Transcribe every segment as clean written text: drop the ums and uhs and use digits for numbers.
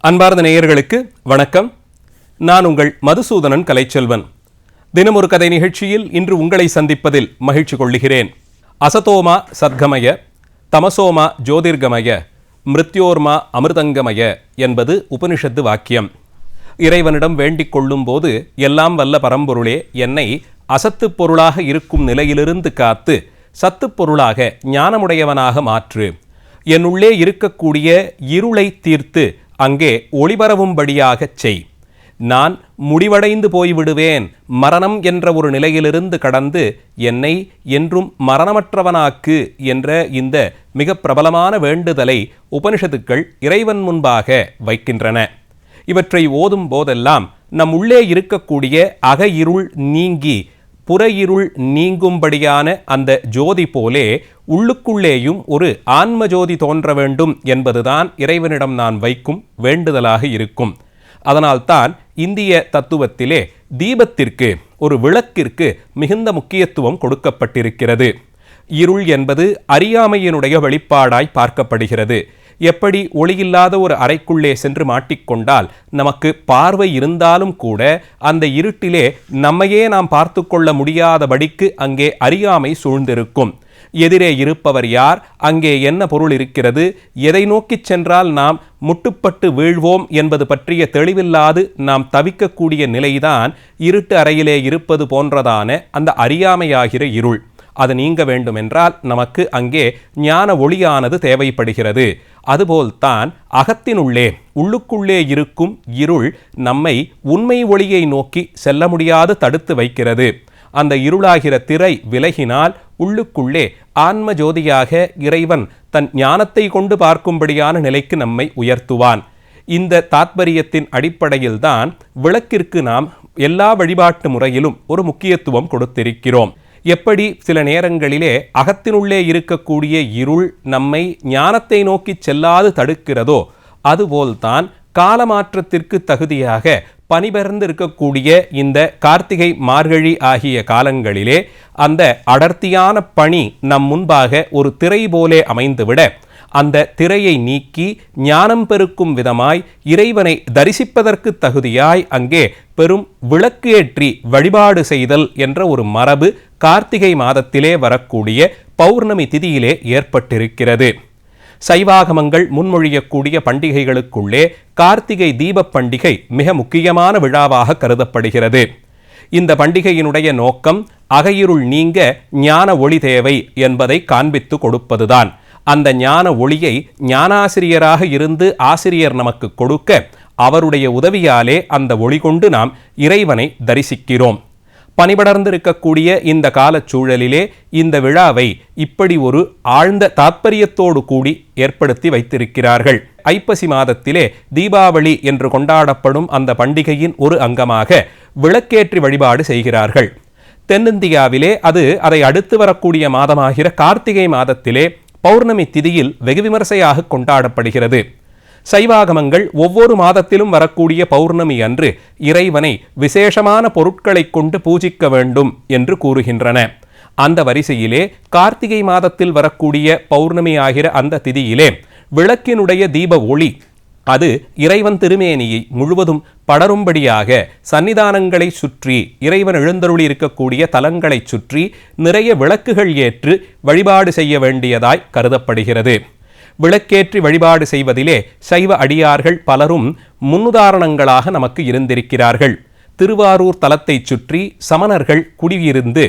அன்பார்ந்த நேயர்களுக்கு வணக்கம். நான் உங்கள் மதுசூதனன் கலைச்செல்வன். தினமொரு கதை நிகழ்ச்சியில் இன்று உங்களை சந்திப்பதில் மகிழ்ச்சி கொள்ளுகிறேன். அசதோமா சத்கமய, தமசோமா ஜோதிர்கமய, மிருத்யோர்மா அமிர்தங்கமய என்பது உபனிஷத்து வாக்கியம். இறைவனிடம் வேண்டிக் கொள்ளும் போது, எல்லாம் வல்ல பரம்பொருளே, என்னை அசத்து பொருளாக இருக்கும் நிலையிலிருந்து காத்து சத்து பொருளாக ஞானமுடையவனாக மாற்று. என்னுள்ளே இருக்கக்கூடிய இருளை தீர்த்து அங்கே ஒளிபரவும்படியாகச் செய். நான் முடிவடைந்து போய்விடுவேன், மரணம் என்ற ஒரு நிலையிலிருந்து கடந்து என்னை என்றும் மரணமற்றவனாக்கு என்ற இந்த மிக பிரபலமான வேண்டுதலை உபனிஷத்துக்கள் இறைவன் முன்பாக வைக்கின்றன. இவற்றை ஓதும் போதெல்லாம் நம் உள்ளே இருக்கக்கூடிய அக இருள் நீங்கி புற இருள் நீங்கும்படியான அந்த ஜோதி போலே உள்ளுக்குள்ளேயும் ஒரு ஆன்ம ஜோதி தோன்ற வேண்டும் என்பதுதான் இறைவனிடம் நான் வைக்கும் வேண்டுதலாக இருக்கும். அதனால்தான் இந்திய தத்துவத்திலே தீபத்திற்கு, ஒரு விளக்கிற்கு மிகுந்த முக்கியத்துவம் கொடுக்கப்பட்டிருக்கிறது. இருள் என்பது அறியாமையினுடைய வெளிப்பாடாய் பார்க்கப்படுகிறது. எப்படி ஒளியில்லாத ஒரு அறைக்குள்ளே சென்று மாட்டிக்கொண்டால் நமக்கு பார்வை இருந்தாலும் கூட அந்த இருட்டிலே நம்மையே நாம் பார்த்து கொள்ள முடியாதபடிக்கு அங்கே அறியாமை சூழ்ந்திருக்கும். எதிரே இருப்பவர் யார், அங்கே என்ன பொருள் இருக்கிறது, எதை நோக்கி சென்றால் நாம் முட்டுப்பட்டு வீழ்வோம் என்பது பற்றிய தெளிவில்லாது நாம் தவிக்கக்கூடிய நிலைதான் இருட்டு அறையிலே இருப்பது போன்றதான அந்த அறியாமையாகிற இருள். அது நீங்க வேண்டுமென்றால் நமக்கு அங்கே ஞான ஒளியானது தேவைப்படுகிறது. அதுபோல்தான் அகத்தினுள்ளே, உள்ளுக்குள்ளே இருக்கும் இருள் நம்மை உண்மை ஒளியை நோக்கி செல்ல முடியாது தடுத்து வைக்கிறது. அந்த இருளாகிற திரை விலகினால் உள்ளுக்குள்ளே ஆன்ம ஜோதியாக இறைவன் தன் ஞானத்தை கொண்டு பார்க்கும்படியான நிலைக்கு நம்மை உயர்த்துவான். இந்த தாத்பரியத்தின் அடிப்படையில்தான் விளக்கிற்கு நாம் எல்லா வழிபாட்டு முறையிலும் ஒரு முக்கியத்துவம் கொடுத்திருக்கிறோம். எப்படி சில நேரங்களிலே அகத்தினுள்ளே இருக்கக்கூடிய இருள் நம்மை ஞானத்தை நோக்கி செல்லாது தடுக்கிறதோ, அதுபோல்தான் காலமாற்றத்திற்கு தகுதியாக பனிபெயர்ந்து இருக்கக்கூடிய இந்த கார்த்திகை மார்கழி ஆகிய காலங்களிலே அந்த அடர்த்தியான பனி நம் முன்பாக ஒரு திரை போலே அமைந்துவிட, அந்த திரையை நீக்கி ஞானம் பெருக்கும் விதமாய் இறைவனை தரிசிப்பதற்கு தகுதியாய் அங்கே பெரும் விளக்கு ஏற்றி வழிபாடு செய்தல் என்ற ஒரு மரபு கார்த்திகை மாதத்திலே வரக்கூடிய பௌர்ணமி திதியிலே ஏற்பட்டிருக்கிறது. சைவாகமங்கள் முன்மொழியக்கூடிய பண்டிகைகளுக்குள்ளே கார்த்திகை தீப பண்டிகை மிக முக்கியமான விழாவாக கருதப்படுகிறது. இந்த பண்டிகையினுடைய நோக்கம் அகையிருள் நீங்க ஞான ஒளி தேவை என்பதை காண்பித்து கொடுப்பதுதான். அந்த ஞான ஒளியை ஞானாசிரியராக இருந்து ஆசிரியர் நமக்கு கொடுக்க, அவருடைய உதவியாலே அந்த ஒளி கொண்டு நாம் இறைவனை தரிசிக்கிறோம். பனிபடர்ந்திருக்கக்கூடிய இந்த காலச்சூழலிலே இந்த விழாவை இப்படி ஒரு ஆழ்ந்த தாத்பரியத்தோடு கூடி ஏற்படுத்தி வைத்திருக்கிறார்கள். ஐப்பசி மாதத்திலே தீபாவளி என்று கொண்டாடப்படும் அந்த பண்டிகையின் ஒரு அங்கமாக விளக்கேற்றி வழிபாடு செய்கிறார்கள். தென்னிந்தியாவிலே அதை அடுத்து வரக்கூடிய மாதமாகிற கார்த்திகை மாதத்திலே பௌர்ணமி திதியில் வெகு விமர்சையாக கொண்டாடப்படுகிறது. சைவாகமங்கள் ஒவ்வொரு மாதத்திலும் வரக்கூடிய பௌர்ணமி அன்று இறைவனை விசேஷமான பொருட்களை கொண்டு பூஜிக்க வேண்டும் என்று கூறுகின்றன. அந்த வரிசையிலே கார்த்திகை மாதத்தில் வரக்கூடிய பௌர்ணமி ஆகிற அந்த திதியிலே விளக்கினுடைய தீப ஒளி அது இறைவன் திருமேனியை முழுவதும் படரும்படியாக சன்னிதானங்களை சுற்றி, இறைவன் எழுந்தருளி இருக்கக்கூடிய தலங்களை சுற்றி நிறைய விளக்குகள் ஏற்று வழிபாடு செய்ய வேண்டியதாய் கருதப்படுகிறது. விளக்கேற்றி வழிபாடு செய்வதிலே சைவ அடியார்கள் பலரும் முன்னுதாரணங்களாக நமக்கு இருந்திருக்கிறார்கள். திருவாரூர் தலத்தை சுற்றி சமணர்கள் குடியிருந்து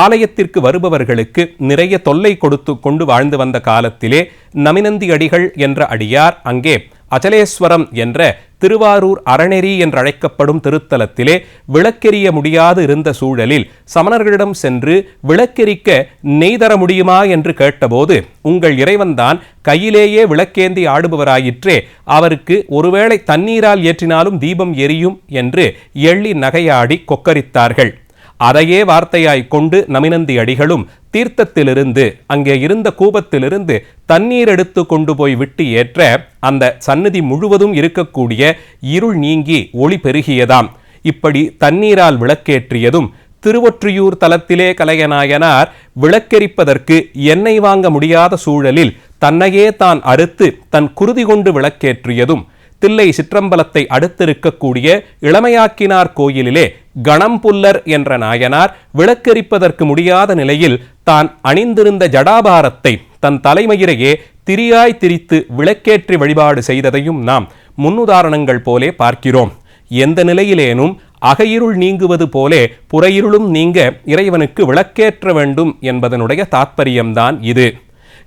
ஆலயத்திற்கு வருபவர்களுக்கு நிறைய தொல்லை கொடுத்து கொண்டு வாழ்ந்து வந்த காலத்திலே நமினந்தி அடிகள் என்ற அடியார் அங்கே அச்சலேஸ்வரம் என்ற திருவாரூர் அறநெறி என்றழைக்கப்படும் திருத்தலத்திலே விளக்கெரிய முடியாது இருந்த சூழலில் சமணர்களிடம் சென்று விளக்கெரிக்க நெய் தர முடியுமா என்று கேட்டபோது, உங்கள் இறைவன்தான் கையிலேயே விளக்கேந்தி ஆடுபவராயிற்றே, அவருக்கு ஒருவேளை தண்ணீரால் ஏற்றினாலும் தீபம் எரியும் என்று எள்ளி நகையாடி கொக்கரித்தார்கள். அதையே வார்த்தையாய் கொண்டு நமினந்தி அடிகளும் தீர்த்தத்திலிருந்து, அங்கே இருந்த கூபத்திலிருந்து தண்ணீர் எடுத்து கொண்டு போய் விட்டு ஏற்ற அந்த சந்நிதி முழுவதும் இருக்கக்கூடிய இருள் நீங்கி ஒளி பெருகியதாம். இப்படி தண்ணீரால் விளக்கேற்றியதும் திருவொற்றியூர் தலத்திலே கலையநாயனார் விளக்கெரிப்பதற்கு எண்ணெய் வாங்க முடியாத சூழலில் தன்னையே தான் அறுத்து தன் குருதி கொண்டு விளக்கேற்றியதும், தில்லை சிற்றம்பலத்தை அடுத்திருக்கக்கூடிய இளமையாக்கினார் கோயிலிலே கணம்புல்லர் என்ற நாயனார் விளக்கெரிப்பதற்கு முடியாத நிலையில் தான் அணிந்திருந்த ஜடாபாரத்தை தன் தலைமயிரையே திரியாய் திரித்து விளக்கேற்றி வழிபாடு செய்ததையும் நாம் முன்னுதாரணங்கள் போலே பார்க்கிறோம். எந்த நிலையிலேனும் அகையிருள் நீங்குவது போலே புறையிருளும் நீங்க இறைவனுக்கு விளக்கேற்ற வேண்டும் என்பதனுடைய தாத்பரியம்தான் இது.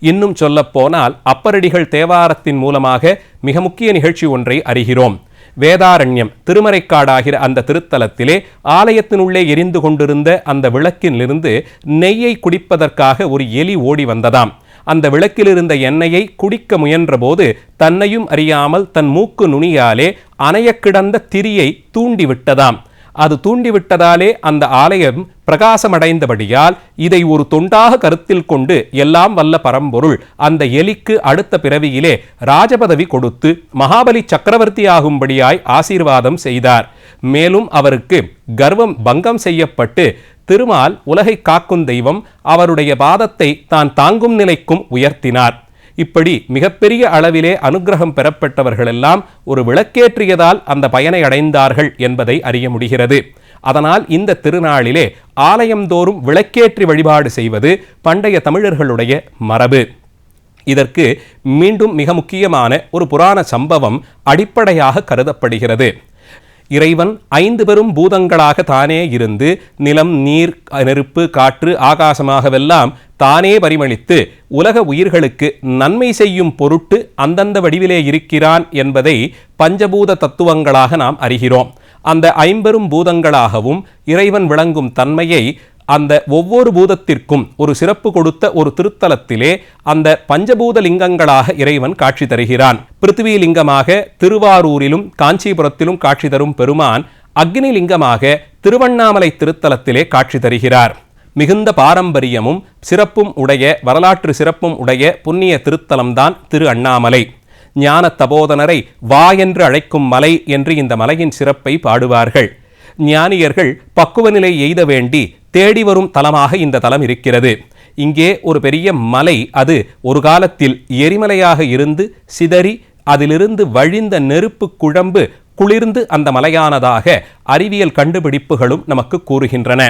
இன்னும் சொல்லப்போனால் அப்பரடிகள் தேவாரத்தின் மூலமாக மிக முக்கிய நிகழ்ச்சி ஒன்றை அறிகிறோம். வேதாரண்யம் திருமறைக்காடாகிற அந்த திருத்தலத்திலே ஆலயத்தினுள்ளே எரிந்து கொண்டிருந்த அந்த விளக்கிலிருந்து நெய்யை குடிப்பதற்காக ஒரு எலி ஓடி வந்ததாம். அந்த விளக்கில் இருந்த எண்ணெயை குடிக்க முயன்றபோது தன்னையும் அறியாமல் தன் மூக்கு நுனியாலே அணைய கிடந்த திரியை தூண்டிவிட்டதாம். அது தூண்டிவிட்டதாலே அந்த ஆலயம் பிரகாசமடைந்தபடியால் இதை ஒரு தொண்டாக கருத்தில் கொண்டு எல்லாம் வல்ல பரம்பொருள் அந்த எலிக்கு அடுத்த பிறவியிலே ராஜபதவி கொடுத்து மகாபலி சக்கரவர்த்தி ஆகும்படியாய் ஆசீர்வாதம் செய்தார். மேலும் அவருக்கு கர்வம் பங்கம் செய்யப்பட்டு திருமால் உலகை காக்கும் தெய்வம் அவருடைய பாதத்தை தான் தாங்கும் நிலைக்கும் உயர்த்தினார். இப்படி மிகப்பெரிய அளவிலே அனுகிரகம் பெறப்பட்டவர்களெல்லாம் ஒரு விளக்கேற்றியதால் அந்த பயனை அடைந்தார்கள் என்பதை அறிய முடிகிறது. அதனால் இந்த திருநாளிலே ஆலயந்தோறும் விளக்கேற்றி வழிபாடு செய்வது பண்டைய தமிழர்களுடைய மரபு. இதற்கு மீண்டும் மிக முக்கியமான ஒரு புராண சம்பவம் அடிப்படையாக கருதப்படுகிறது. இறைவன் 5 பெரும் பூதங்களாக தானே இருந்து நிலம், நீர், நெருப்பு, காற்று, ஆகாசமாகவெல்லாம் தானே பரிமளித்து உலக உயிர்களுக்கு நன்மை செய்யும் பொருட்டு அந்தந்த வடிவிலே இருக்கிறான் என்பதை பஞ்சபூத தத்துவங்களாக நாம் அறிகிறோம். அந்த 5 பூதங்களாகவும் இறைவன் விளங்கும் தன்மையை அந்த ஒவ்வொரு பூதத்திற்கும் ஒரு சிறப்பு கொடுத்த ஒரு திருத்தலத்திலே அந்த பஞ்சபூத லிங்கங்களாக இறைவன் காட்சி தருகிறான். பிருத்திவி லிங்கமாக திருவாரூரிலும் காஞ்சிபுரத்திலும் காட்சி தரும் பெருமான் அக்னி லிங்கமாக திருவண்ணாமலை திருத்தலத்திலே காட்சி தருகிறார். மிகுந்த பாரம்பரியமும் சிறப்பும் உடைய வரலாற்று சிறப்பும் உடைய புண்ணிய திருத்தலம்தான் திரு அண்ணாமலை. ஞான தபோதனரை வா என்று அழைக்கும் மலை என்று இந்த மலையின் சிறப்பை பாடுவார்கள். ஞானியர்கள் பக்குவ நிலை எய்த வேண்டி தேடி வரும் தலமாக இந்த தலம் இருக்கிறது. இங்கே ஒரு பெரிய மலை, அது ஒரு காலத்தில் எரிமலையாக இருந்து சிதறி அதிலிருந்து வழிந்த நெருப்பு குழம்பு குளிர்ந்து அந்த மலையானதாக அறிவியல் கண்டுபிடிப்புகளும் நமக்கு கூறுகின்றன.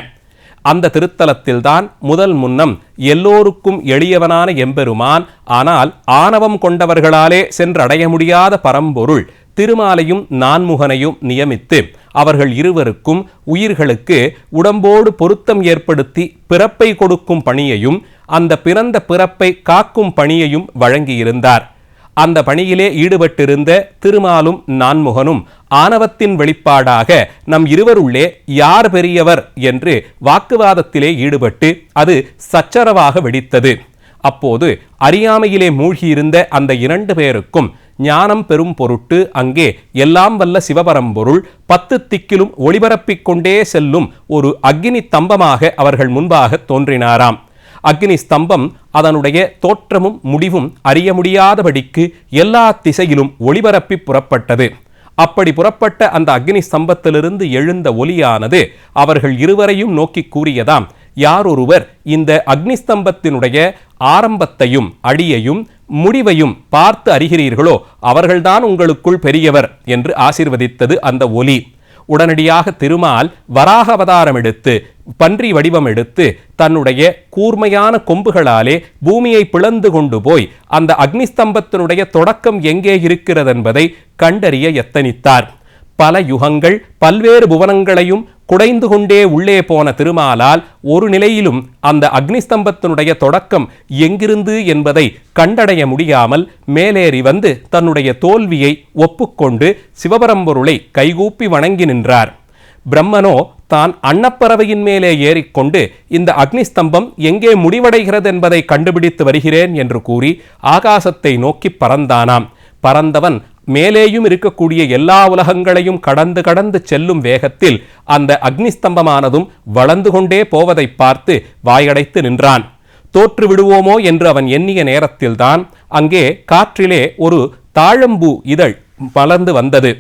அந்த திருத்தலத்தில்தான் முதல் முன்னம் எல்லோருக்கும் எளியவனான எம்பெருமான், ஆனால் ஆணவம் கொண்டவர்களாலே சென்றடைய முடியாத பரம்பொருள் திருமாலையும் நான்முகனையும் நியமித்து அவர்கள் இருவருக்கும் உயிர்களுக்கு உடம்போடு பொருத்தம் ஏற்படுத்தி பிறப்பை கொடுக்கும் பணியையும் அந்த பிறந்த பிறப்பை காக்கும் பணியையும் வழங்கியிருந்தார். அந்த பணியிலே ஈடுபட்டிருந்த திருமாலும் நான்முகனும் ஆணவத்தின் வெளிப்பாடாக நம் இருவருள்ளே யார் பெரியவர் என்று வாக்குவாதத்திலே ஈடுபட்டு அது சச்சரவாக வெடித்தது. அப்போது அறியாமையிலே மூழ்கியிருந்த அந்த 2 பேருக்கும் ஞானம் பெரும் பொருட்டு அங்கே எல்லாம் வல்ல சிவபரம்பொருள் 10 திக்கிலும் ஒளிபரப்பிக் கொண்டே செல்லும் ஒரு அக்னி தம்பமாக அவர்கள் முன்பாக தோன்றினாராம். அக்னி ஸ்தம்பம் அதனுடைய தோற்றமும் முடிவும் அறிய முடியாதபடிக்கு எல்லா திசையிலும் ஒளிபரப்பி புறப்பட்டது. அப்படி புறப்பட்ட அந்த அக்னி ஸ்தம்பத்திலிருந்து எழுந்த ஒலியானது அவர்கள் இருவரையும் நோக்கி கூறியதாம், யாரொருவர் இந்த அக்னிஸ்தம்பத்தினுடைய ஆரம்பத்தையும் அடியையும் முடிவையும் பார்த்து அறிகிறீர்களோ அவர்கள்தான் உங்களுக்குள் பெரியவர் என்று ஆசீர்வதித்தது அந்த ஒலி. உடனடியாக திருமால் வராக அவதாரம் எடுத்து பன்றி வடிவம் எடுத்து தன்னுடைய கூர்மையான கொம்புகளாலே பூமியை பிளந்து கொண்டு போய் அந்த அக்னிஸ்தம்பத்தினுடைய தொடக்கம் எங்கே இருக்கிறது என்பதை கண்டறிய எத்தனித்தார். பல யுகங்கள் பல்வேறு புவனங்களையும் குடைந்து கொண்டே உள்ளே போன திருமாலால் ஒரு நிலையிலும் அந்த அக்னிஸ்தம்பத்தினுடைய தொடக்கம் எங்கிருந்து என்பதை கண்டடைய முடியாமல் மேலேறி வந்து தன்னுடைய தோல்வியை ஒப்புக்கொண்டு சிவபரம்பொருளை கைகூப்பி வணங்கி நின்றார். பிரம்மனோ தான் அன்னப்பறவையின் மேலே ஏறிக்கொண்டு இந்த அக்னிஸ்தம்பம் எங்கே முடிவடைகிறது என்பதை கண்டுபிடித்து வருகிறேன் என்று கூறி ஆகாசத்தை நோக்கி பறந்தானாம். பறந்தவன் மேலேயும் இருக்கக்கூடிய எல்லா உலகங்களையும் கடந்து கடந்து செல்லும் வேகத்தில் அந்த அக்னிஸ்தம்பமானதும் வளர்ந்து கொண்டே போவதை பார்த்து வாயடைத்து நின்றான். தோற்று விடுவோமோ என்று அவன் எண்ணிய நேரத்தில்தான் அங்கே காற்றிலே ஒரு தாழம்பூ இதழ் மலர்ந்து வந்தது.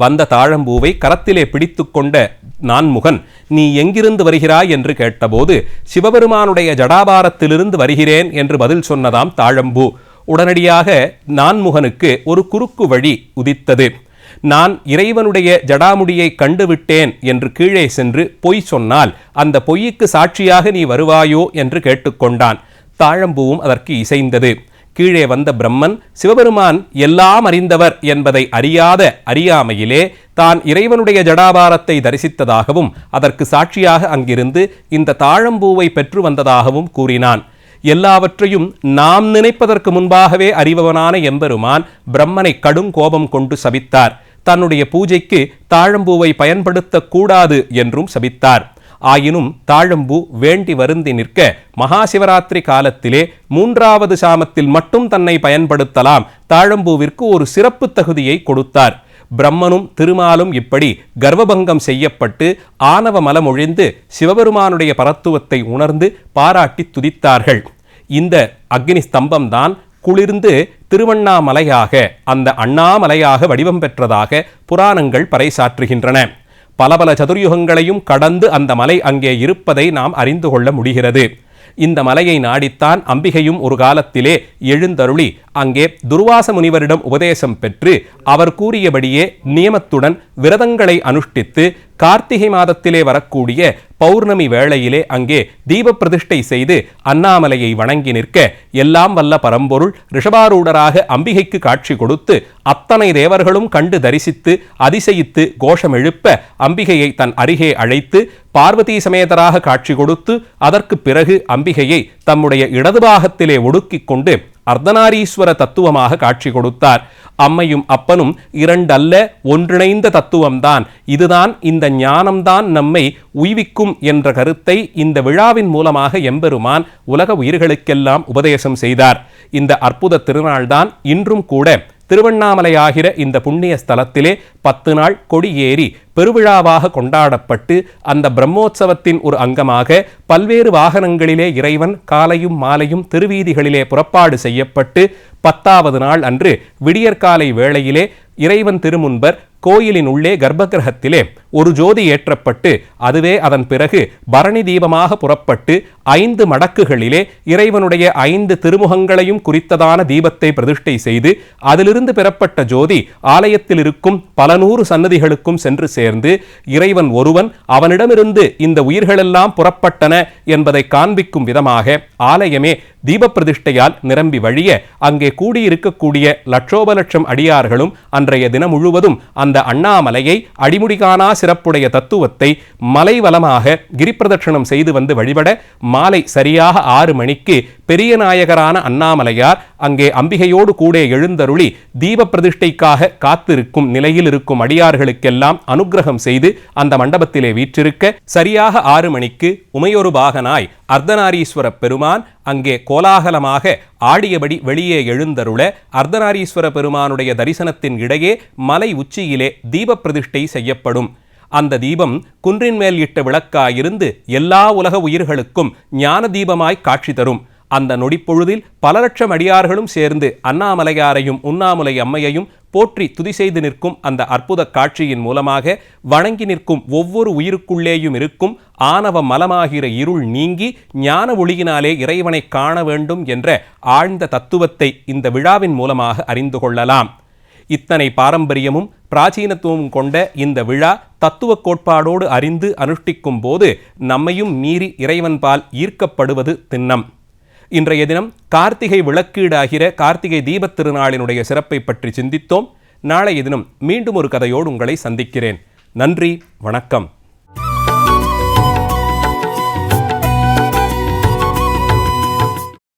வந்த தாழம்பூவை கரத்திலே பிடித்து கொண்ட நான்முகன், நீ எங்கிருந்து வருகிறாய் என்று கேட்டபோது சிவபெருமானுடைய ஜடாபாரத்திலிருந்து வருகிறேன் என்று பதில் சொன்னதாம் தாழம்பூ. உடனடியாக நான்முகனுக்கு ஒரு குறுக்கு வழி உதித்தது. நான் இறைவனுடைய ஜடாமுடியை கண்டுவிட்டேன் என்று கீழே சென்று பொய் சொன்னால் அந்த பொய்யுக்கு சாட்சியாக நீ வருவாயோ என்று கேட்டுக்கொண்டான். தாழம்பூவும் அதற்கு இசைந்தது. கீழே வந்த பிரம்மன் சிவபெருமான் எல்லாம் அறிந்தவர் என்பதை அறியாமையிலே தான் இறைவனுடைய ஜடாபாரத்தை தரிசித்ததாகவும் அதற்கு சாட்சியாக அங்கிருந்து இந்த தாழம்பூவை பெற்று வந்ததாகவும் கூறினான். எல்லாவற்றையும் நாம் நினைப்பதற்கு முன்பாகவே அறிபவனான எம்பெருமான் பிரம்மனை கடும் கோபம் கொண்டு சபித்தார். தன்னுடைய பூஜைக்கு தாழம்பூவை பயன்படுத்தக்கூடாது என்றும் சபித்தார். ஆயினும் தாழம்பூ வேண்டி வருந்தி நிற்க மகாசிவராத்திரி காலத்திலே 3வது சாமத்தில் மட்டும் தன்னை பயன்படுத்தலாம் தாழம்பூவிற்கு ஒரு சிறப்பு தகுதியை கொடுத்தார். பிரம்மனும் திருமாலும் இப்படி கர்வபங்கம் செய்யப்பட்டு ஆணவ மலமொழிந்து சிவபெருமானுடைய பரத்துவத்தை உணர்ந்து பாராட்டி துதித்தார்கள். இந்த அக்னி ஸ்தம்பம்தான் குளிர்ந்து திருவண்ணாமலையாக, அந்த அண்ணாமலையாக வடிவம் பெற்றதாக புராணங்கள் பறைசாற்றுகின்றன. பல சதுர்யுகங்களையும் கடந்து அந்த மலை அங்கே இருப்பதை நாம் அறிந்து கொள்ள முடிகிறது. இந்த மலையை நாடித்தான் அம்பிகையும் ஒரு காலத்திலே எழுந்தருளி அங்கே துர்வாச முனிவரிடம் உபதேசம் பெற்று அவர் கூறியபடியே நியமத்துடன் விரதங்களை அனுஷ்டித்து கார்த்திகை மாதத்திலே வரக்கூடிய பௌர்ணமி வேளையிலே அங்கே தீப பிரதிஷ்டை செய்து அண்ணாமலையை வணங்கி நிற்க எல்லாம் வல்ல பரம்பொருள் ரிஷபாரூடராக அம்பிகைக்கு காட்சி கொடுத்து அத்தனை தேவர்களும் கண்டு தரிசித்து அதிசயித்து கோஷம் எழுப்ப அம்பிகையை தன் அருகே அழைத்து பார்வதி சமேதராக காட்சி கொடுத்து அதற்கு பிறகு அம்பிகையை தம்முடைய இடதுபாகத்திலே ஒடுக்கிக் கொண்டு அர்த்தநாரீஸ்வர தத்துவமாக காட்சி கொடுத்தார். அம்மையும் அப்பனும் இரண்டல்ல ஒன்றிணைந்த தத்துவம்தான், இதுதான் இந்த ஞானம்தான் நம்மை உய்விக்கும் என்ற கருத்தை இந்த விழாவின் மூலமாக எம்பெருமான் உலக உயிர்களுக்கெல்லாம் உபதேசம் செய்தார். இந்த அற்புத திருநாள்தான் இன்றும் கூட திருவண்ணாமலையாகிற இந்த புண்ணிய ஸ்தலத்திலே 10 நாள் கொடியேறி பெருவிழாவாக கொண்டாடப்பட்டு அந்த பிரம்மோற்சவத்தின் ஒரு அங்கமாக பல்வேறு வாகனங்களிலே இறைவன் காலையும் மாலையும் திருவீதிகளிலே புறப்பாடு செய்யப்பட்டு 10வது நாள் அன்று விடியற்காலை வேளையிலே இறைவன் திருமுன்பர் கோயிலின் உள்ளே கர்ப்பகிரகத்திலே ஒரு ஜோதி ஏற்றப்பட்டு அதுவே அதன் பிறகு பரணி தீபமாக புறப்பட்டு 5 மடக்குகளிலே இறைவனுடைய 5 திருமுகங்களையும் குறித்ததான தீபத்தை பிரதிஷ்டை செய்து அதிலிருந்து பெறப்பட்ட ஜோதி ஆலயத்தில் இருக்கும் பல நூறு சன்னதிகளுக்கும் சென்று சேர்ந்து இறைவன் ஒருவன், அவனிடமிருந்து இந்த உயிர்களெல்லாம் புறப்பட்டன என்பதை காண்பிக்கும் விதமாக ஆலயமே தீப பிரதிஷ்டையால் நிரம்பி வழிய அங்கே கூடியிருக்கக்கூடிய லட்சோபலட்சம் அடியார்களும் அன்றைய தினம் முழுவதும் அந்த அண்ணாமலையை அடிமுடிகானா சிறப்புடைய தத்துவத்தை மலை வலமாக கிரிப்பிரதட்சணம் செய்து வந்து வழிபட மாலை சரியாக 6 மணிக்கு பெரிய நாயகரான அண்ணாமலையார் அங்கே அம்பிகையோடு கூட எழுந்தருளி தீப பிரதிஷ்டைக்காக காத்திருக்கும் நிலையில் இருக்கும் அடியார்களுக்கெல்லாம் அனுக்கிரகம் செய்து அந்த மண்டபத்திலே வீற்றிருக்க சரியாக 6 மணிக்கு உமையொரு பாகனாய் அர்த்தநாரீஸ்வர பெருமான் அங்கே கோலாகலமாக ஆடியபடி வெளியே எழுந்தருள அர்த்தநாரீஸ்வர பெருமானுடைய தரிசனத்தின் இடையே மலை உச்சியிலே தீப பிரதிஷ்டை செய்யப்படும். அந்த தீபம் குன்றின் மேல் இட்ட விளக்காயிருந்து எல்லா உலக உயிர்களுக்கும் ஞான தீபமாய் காட்சி தரும். அந்த நொடிப்பொழுதில் பல லட்சம் அடியார்களும் சேர்ந்து அண்ணாமலையாரையும் உண்ணாமுலை அம்மையையும் போற்றி துதி செய்து நிற்கும் அந்த அற்புத காட்சியின் மூலமாக வணங்கி நிற்கும் ஒவ்வொரு உயிருக்குள்ளேயும் இருக்கும் ஆணவ மலமாகிற இருள் நீங்கி ஞான ஒளியினாலே இறைவனை காண வேண்டும் என்ற ஆழ்ந்த தத்துவத்தை இந்த விழாவின் மூலமாக அறிந்து கொள்ளலாம். இத்தனை பாரம்பரியமும் பிராச்சீனத்துவமும் கொண்ட இந்த விழா தத்துவ கோட்பாடோடு அறிந்து அனுஷ்டிக்கும் போது நம்மையும் மீறி இறைவன்பால் ஈர்க்கப்படுவது திண்ணம். இன்றைய தினம் கார்த்திகை விளக்கீடாகிற கார்த்திகை தீபத் திருநாளினுடைய சிறப்பை பற்றி சிந்தித்தோம். நாளைய தினம் மீண்டும் ஒரு கதையோடு உங்களை சந்திக்கிறேன். நன்றி, வணக்கம்.